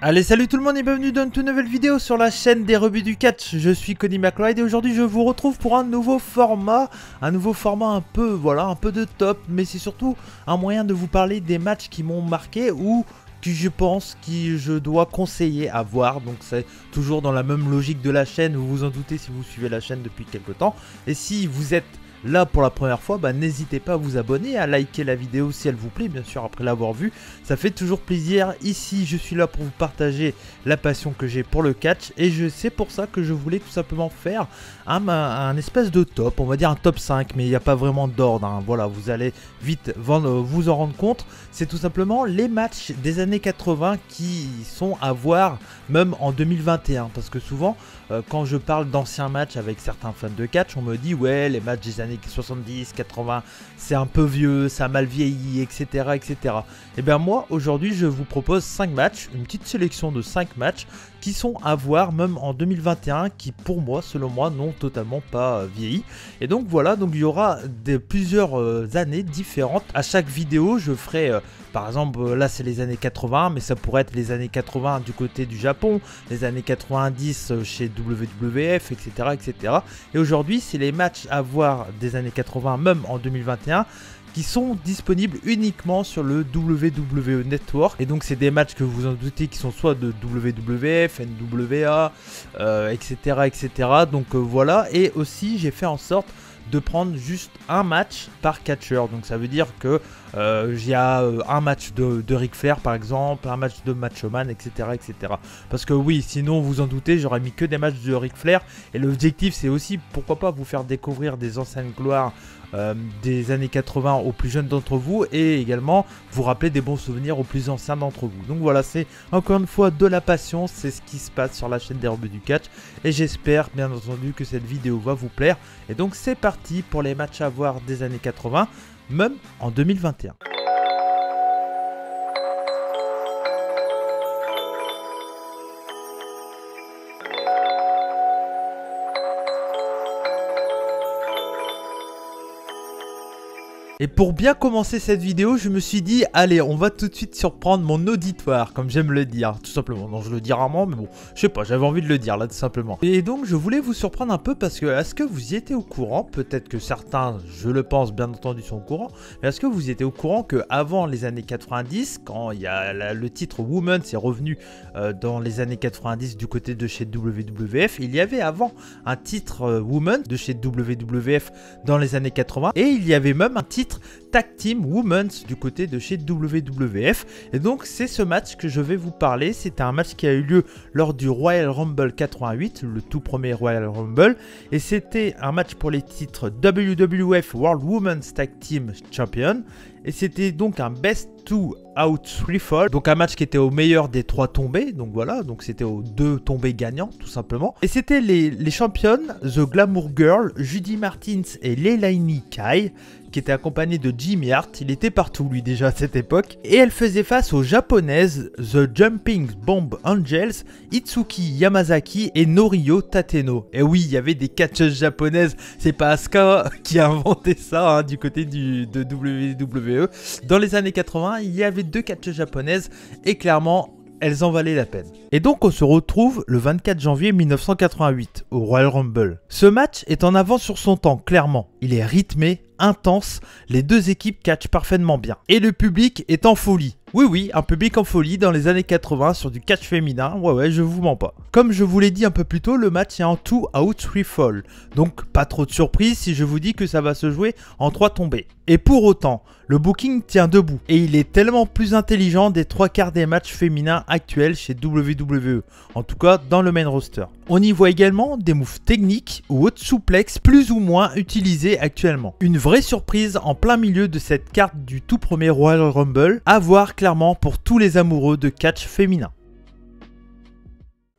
Allez, salut tout le monde et bienvenue dans une toute nouvelle vidéo sur la chaîne des rebuts du catch. Je suis Cody McLeod et aujourd'hui je vous retrouve pour un nouveau format un peu, voilà, un peu de top, mais c'est surtout un moyen de vous parler des matchs qui m'ont marqué ou que je pense que je dois conseiller à voir. Donc c'est toujours dans la même logique de la chaîne, vous vous en doutez si vous suivez la chaîne depuis quelques temps. Et si vous êtes là pour la première fois, n'hésitez pas à vous abonner, à liker la vidéo si elle vous plaît, bien sûr après l'avoir vue, ça fait toujours plaisir. Ici je suis là pour vous partager la passion que j'ai pour le catch et c'est pour ça que je voulais tout simplement faire un espèce de top, on va dire un top 5, mais il n'y a pas vraiment d'ordre, hein. Voilà, vous allez vite vous en rendre compte. C'est tout simplement les matchs des années 80 qui sont à voir même en 2021, parce que souvent quand je parle d'anciens matchs avec certains fans de catch, on me dit ouais, les matchs des années 70, 80, c'est un peu vieux, ça a mal vieilli, etc. etc. Et bien moi, aujourd'hui, je vous propose 5 matchs, une petite sélection de 5 matchs qui sont à voir même en 2021, qui pour moi, selon moi, n'ont totalement pas vieilli. Et donc voilà, donc il y aura plusieurs années différentes. À chaque vidéo, je ferai, par exemple, là c'est les années 80, mais ça pourrait être les années 80 du côté du Japon, les années 90 chez WWF, etc. etc. Et aujourd'hui, c'est les matchs à voir des années 80, même en 2021, qui sont disponibles uniquement sur le WWE Network. Et donc c'est des matchs que vous en doutez qui sont soit de WWF, NWA, etc. etc. Donc voilà, et aussi j'ai fait en sorte de prendre juste un match par catcheur. Donc ça veut dire que il y a un match de Ric Flair par exemple, un match de Macho Man, etc. etc. Parce que oui, sinon vous en doutez, j'aurais mis que des matchs de Ric Flair. Et l'objectif c'est aussi, pourquoi pas, vous faire découvrir des anciennes gloires des années 80 aux plus jeunes d'entre vous, et également vous rappeler des bons souvenirs aux plus anciens d'entre vous. Donc voilà, c'est encore une fois de la passion, c'est ce qui se passe sur la chaîne des rebuts du catch, et j'espère bien entendu que cette vidéo va vous plaire. Et donc c'est parti pour les matchs à voir des années 80, même en 2021. Et pour bien commencer cette vidéo, je me suis dit, allez, on va tout de suite surprendre mon auditoire, comme j'aime le dire, tout simplement. Non, je le dis rarement, mais bon, je sais pas, j'avais envie de le dire là, tout simplement. Et donc, je voulais vous surprendre un peu parce que, est-ce que vous y étiez au courant? Peut-être que certains, je le pense, bien entendu, sont au courant. Mais est-ce que vous y étiez au courant qu'avant les années 90, quand il y a le titre Women's est revenu dans les années 90 du côté de chez WWF, il y avait avant un titre Women de chez WWF dans les années 80, et il y avait même un titre Tag Team Women's du côté de chez WWF. Et donc c'est ce match que je vais vous parler. C'était un match qui a eu lieu lors du Royal Rumble 88, le tout premier Royal Rumble, et c'était un match pour les titres WWF World Women's Tag Team Champion, et c'était donc un best 2 out 3 fall, donc un match qui était au meilleur des 3 tombées. Donc voilà, donc c'était aux 2 tombées gagnants tout simplement. Et c'était les championnes The Glamour Girl, Judy Martins et Leilani Kai, qui était accompagné de Jimmy Hart. Il était partout lui déjà à cette époque. Et elle faisait face aux japonaises The Jumping Bomb Angels, Itsuki Yamazaki et Norio Tateno. Et oui, il y avait des catcheuses japonaises. C'est pas Asuka qui a inventé ça, hein, du côté de WWE. Dans les années 80, il y avait 2 catcheuses japonaises et clairement, elles en valaient la peine. Et donc on se retrouve le 24 janvier 1988 au Royal Rumble. Ce match est en avance sur son temps, clairement. Il est rythmé, intense, les deux équipes catchent parfaitement bien. Et le public est en folie. Oui, oui, un public en folie dans les années 80 sur du catch féminin, ouais, je vous mens pas. Comme je vous l'ai dit un peu plus tôt, le match est en 2 out 3 fall. Donc pas trop de surprise si je vous dis que ça va se jouer en 3 tombées. Et pour autant, le booking tient debout. Et il est tellement plus intelligent des 3/4 des matchs féminins actuels chez WWE. En tout cas, dans le main roster. On y voit également des moves techniques ou hautes souplexes plus ou moins utilisés actuellement. Une vraie surprise en plein milieu de cette carte du tout premier Royal Rumble, à voir clairement pour tous les amoureux de catch féminin.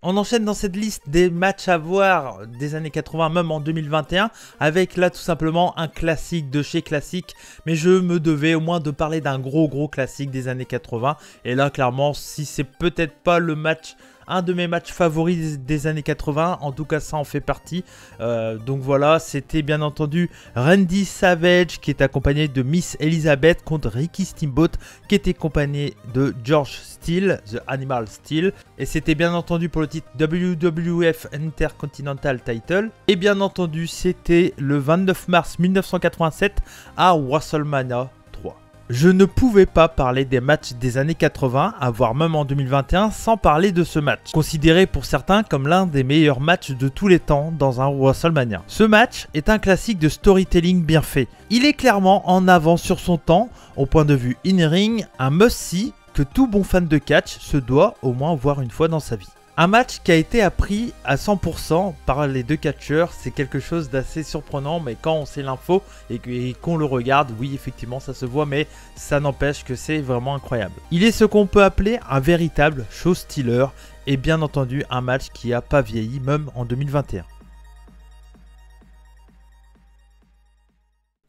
On enchaîne dans cette liste des matchs à voir des années 80, même en 2021, avec là tout simplement un classique de chez classique. Mais je me devais au moins de parler d'un gros classique des années 80. Et là clairement, si c'est peut-être pas le match un de mes matchs favoris des années 80, en tout cas ça en fait partie. Donc voilà, c'était bien entendu Randy Savage qui est accompagné de Miss Elizabeth contre Ricky Steamboat qui était accompagné de George Steele, The Animal Steele. Et c'était bien entendu pour le titre WWF Intercontinental Title. Et bien entendu c'était le 29 mars 1987 à WrestleMania 3. Je ne pouvais pas parler des matchs des années 80, voire même en 2021, sans parler de ce match, considéré pour certains comme l'un des meilleurs matchs de tous les temps dans un WrestleMania. Ce match est un classique de storytelling bien fait. Il est clairement en avance sur son temps, au point de vue in-ring, un must-see que tout bon fan de catch se doit au moins voir une fois dans sa vie. Un match qui a été appris à 100% par les deux catcheurs, c'est quelque chose d'assez surprenant, mais quand on sait l'info et qu'on le regarde, oui effectivement ça se voit, mais ça n'empêche que c'est vraiment incroyable. Il est ce qu'on peut appeler un véritable show stealer, et bien entendu un match qui n'a pas vieilli même en 2021.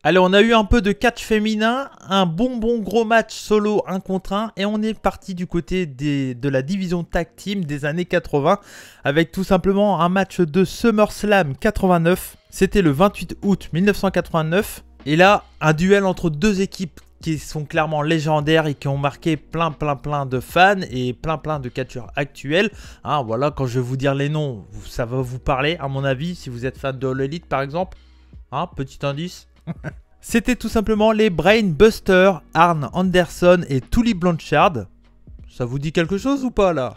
Allez, on a eu un peu de catch féminin, un bon gros match solo 1 contre 1 et on est parti du côté de la division tag team des années 80 avec tout simplement un match de SummerSlam 89. C'était le 28 août 1989 et là, un duel entre deux équipes qui sont clairement légendaires et qui ont marqué plein de fans et plein de catcheurs actuels. Hein, voilà, quand je vais vous dire les noms, ça va vous parler à mon avis si vous êtes fan de All Elite par exemple. Hein, petit indice. C'était tout simplement les Brain Busters, Arn Anderson et Tully Blanchard. Ça vous dit quelque chose ou pas là?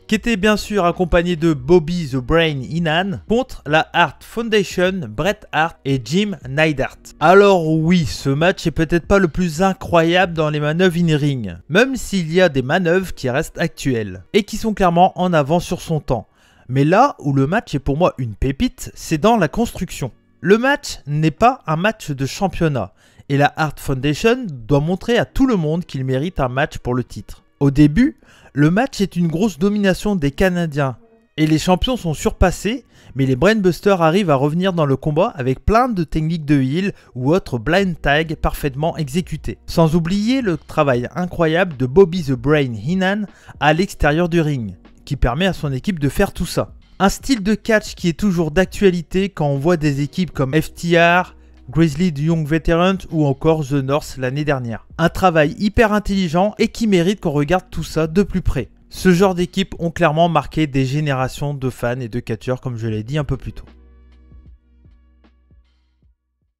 Qui était bien sûr accompagné de Bobby the Brain Heenan contre la Hart Foundation, Bret Hart et Jim Neidhart. Alors oui, ce match est peut-être pas le plus incroyable dans les manœuvres in-ring, même s'il y a des manœuvres qui restent actuelles et qui sont clairement en avance sur son temps. Mais là où le match est pour moi une pépite, c'est dans la construction. Le match n'est pas un match de championnat et la Hart Foundation doit montrer à tout le monde qu'il mérite un match pour le titre. Au début, le match est une grosse domination des Canadiens et les champions sont surpassés, mais les Brainbusters arrivent à revenir dans le combat avec plein de techniques de heel ou autres blind tag parfaitement exécutées. Sans oublier le travail incroyable de Bobby the Brain Heenan à l'extérieur du ring, qui permet à son équipe de faire tout ça. Un style de catch qui est toujours d'actualité quand on voit des équipes comme FTR, Grizzly Young Veterans ou encore The North l'année dernière. Un travail hyper intelligent et qui mérite qu'on regarde tout ça de plus près. Ce genre d'équipes ont clairement marqué des générations de fans et de catcheurs comme je l'ai dit un peu plus tôt.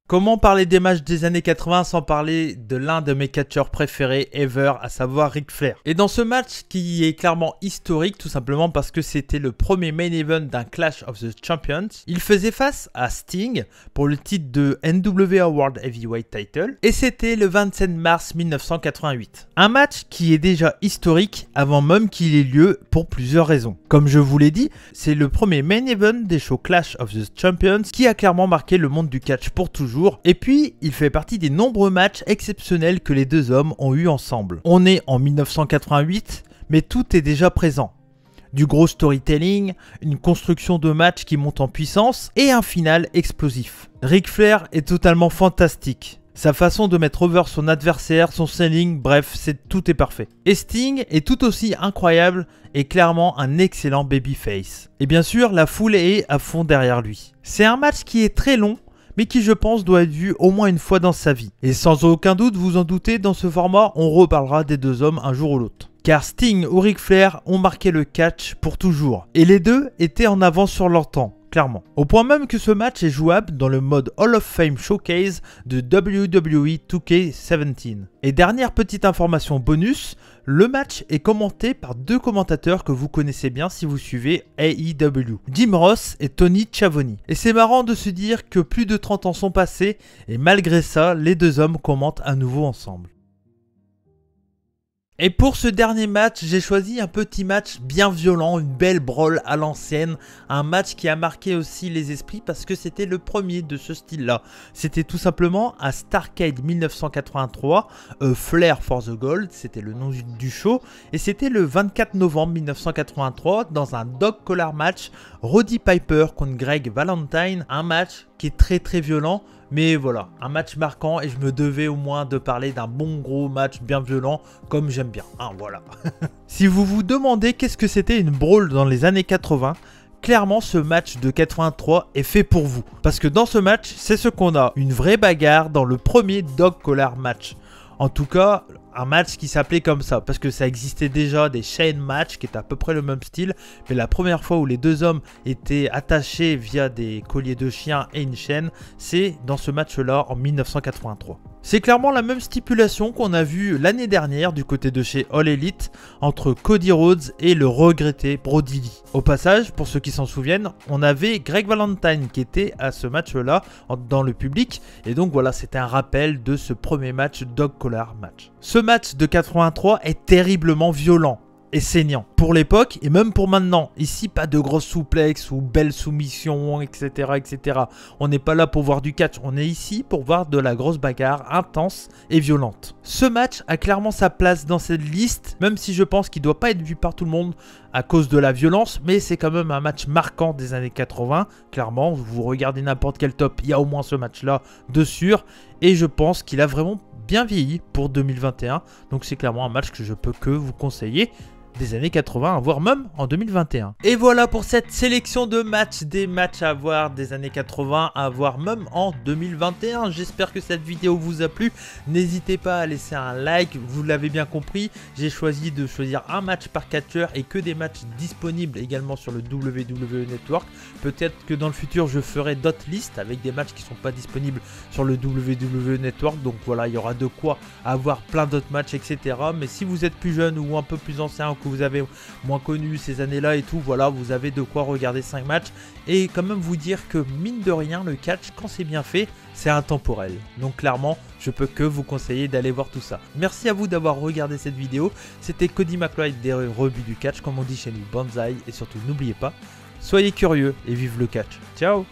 Comment parler des matchs des années 80 sans parler de l'un de mes catcheurs préférés ever, à savoir Ric Flair. Et dans ce match qui est clairement historique, tout simplement parce que c'était le premier main event d'un Clash of the Champions, il faisait face à Sting pour le titre de NWA World Heavyweight Title et c'était le 27 mars 1988. Un match qui est déjà historique avant même qu'il ait lieu pour plusieurs raisons. Comme je vous l'ai dit, c'est le premier main event des shows Clash of the Champions qui a clairement marqué le monde du catch pour toujours. Et puis, il fait partie des nombreux matchs exceptionnels que les deux hommes ont eu ensemble. On est en 1988, mais tout est déjà présent. Du gros storytelling, une construction de match qui monte en puissance et un final explosif. Ric Flair est totalement fantastique. Sa façon de mettre over son adversaire, son selling, bref, tout est parfait. Et Sting est tout aussi incroyable et clairement un excellent babyface. Et bien sûr, la foule est à fond derrière lui. C'est un match qui est très long, mais qui je pense doit être vu au moins une fois dans sa vie. Et sans aucun doute, vous en doutez, dans ce format, on reparlera des deux hommes un jour ou l'autre. Car Sting ou Ric Flair ont marqué le catch pour toujours. Et les deux étaient en avance sur leur temps, clairement. Au point même que ce match est jouable dans le mode Hall of Fame Showcase de WWE 2K17. Et dernière petite information bonus, le match est commenté par deux commentateurs que vous connaissez bien si vous suivez AEW, Jim Ross et Tony Schiavone. Et c'est marrant de se dire que plus de 30 ans sont passés et malgré ça, les deux hommes commentent à nouveau ensemble. Et pour ce dernier match, j'ai choisi un petit match bien violent, une belle brawl à l'ancienne. Un match qui a marqué aussi les esprits parce que c'était le premier de ce style-là. C'était tout simplement à Starrcade 1983, Flair for the Gold, c'était le nom du show. Et c'était le 24 novembre 1983 dans un dog collar match, Roddy Piper contre Greg Valentine. Un match qui est très violent, Mais voilà, un match marquant et je me devais au moins de parler d'un bon gros match bien violent comme j'aime bien. Hein, voilà. Si vous vous demandez qu'est-ce que c'était une brawl dans les années 80, clairement ce match de 83 est fait pour vous. Parce que dans ce match, c'est ce qu'on a. Une vraie bagarre dans le premier Dog Collar match. En tout cas, un match qui s'appelait comme ça, parce que ça existait déjà des chain match qui étaient à peu près le même style, mais la première fois où les deux hommes étaient attachés via des colliers de chien et une chaîne, c'est dans ce match-là en 1983. C'est clairement la même stipulation qu'on a vu l'année dernière du côté de chez All Elite entre Cody Rhodes et le regretté Brody Lee. Au passage, pour ceux qui s'en souviennent, on avait Greg Valentine qui était à ce match-là dans le public et donc voilà, c'était un rappel de ce premier match Dog Collar match. Ce match de 83 est terriblement violent et saignant pour l'époque et même pour maintenant. Ici, pas de grosses souplexes ou belles soumissions, etc., etc. On n'est pas là pour voir du catch, on est ici pour voir de la grosse bagarre intense et violente. Ce match a clairement sa place dans cette liste, même si je pense qu'il ne doit pas être vu par tout le monde à cause de la violence, mais c'est quand même un match marquant des années 80. Clairement, vous regardez n'importe quel top, il y a au moins ce match-là de sûr, et je pense qu'il a vraiment bien vieilli pour 2021, donc c'est clairement un match que je peux que vous conseiller des années 80, voire même en 2021. Et voilà pour cette sélection de matchs, des matchs à voir des années 80, à voir même en 2021. J'espère que cette vidéo vous a plu. N'hésitez pas à laisser un like, vous l'avez bien compris. J'ai choisi de choisir un match par catcheur et que des matchs disponibles également sur le WWE Network. Peut-être que dans le futur, je ferai d'autres listes avec des matchs qui ne sont pas disponibles sur le WWE Network. Donc voilà, il y aura de quoi avoir plein d'autres matchs, etc. Mais si vous êtes plus jeune ou un peu plus ancien, que vous avez moins connu ces années-là et tout, voilà, vous avez de quoi regarder 5 matchs et quand même vous dire que mine de rien, le catch, quand c'est bien fait, c'est intemporel. Donc clairement, je peux que vous conseiller d'aller voir tout ça. Merci à vous d'avoir regardé cette vidéo. C'était Cody McLeod des rebuts du catch, comme on dit chez nous, Banzai. Et surtout, n'oubliez pas, soyez curieux et vive le catch. Ciao!